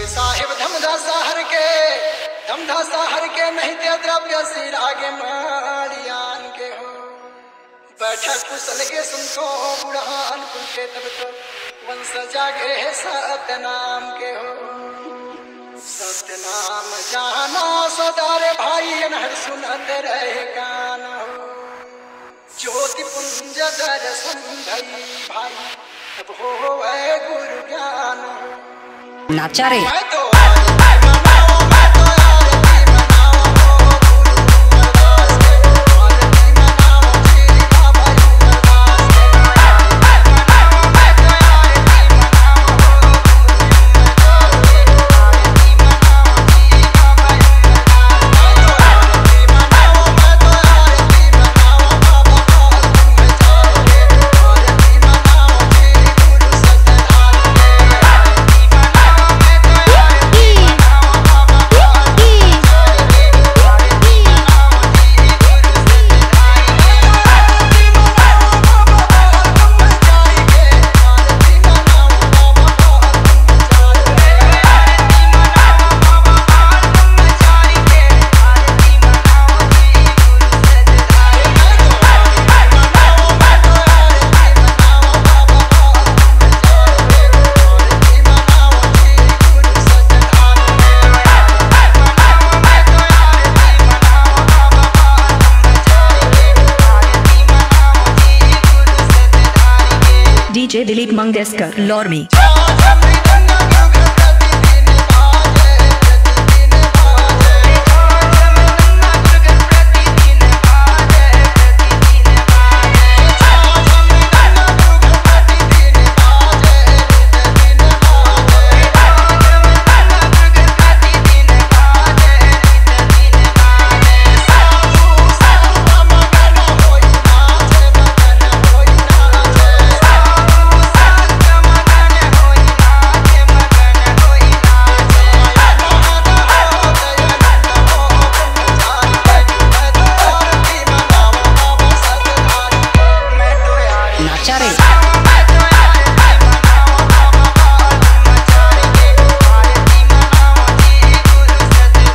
लागे साहिब धमदासा हर के नहीं ते द्रव्य सिर आगे मारियान के हो। बैठक कुशल के सुनतो बुढ़ान पुरखे तब तो वंश जागे है सत्यनाम के हो। सत्यनाम जाना सदारे भाई अनहर सुनत रहे गान हो। ज्योति पुंज दर्शन भई भाई तब हो गुरु ज्ञान हो। नाचा रे DJ Dilip Mangaskar, Lormi.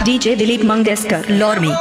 DJ Dilip Mangaskar, Lormi.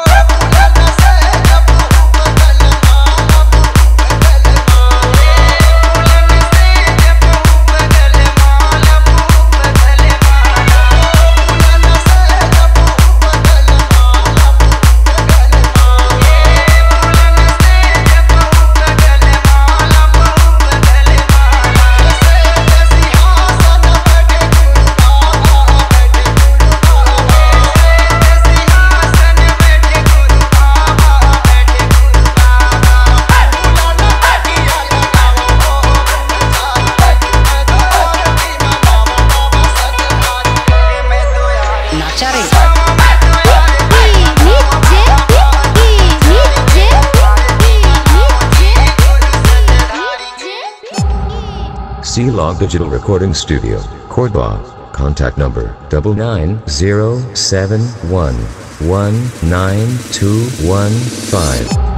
C-Log Digital Recording Studio, Cordoba. Contact number 99071192115.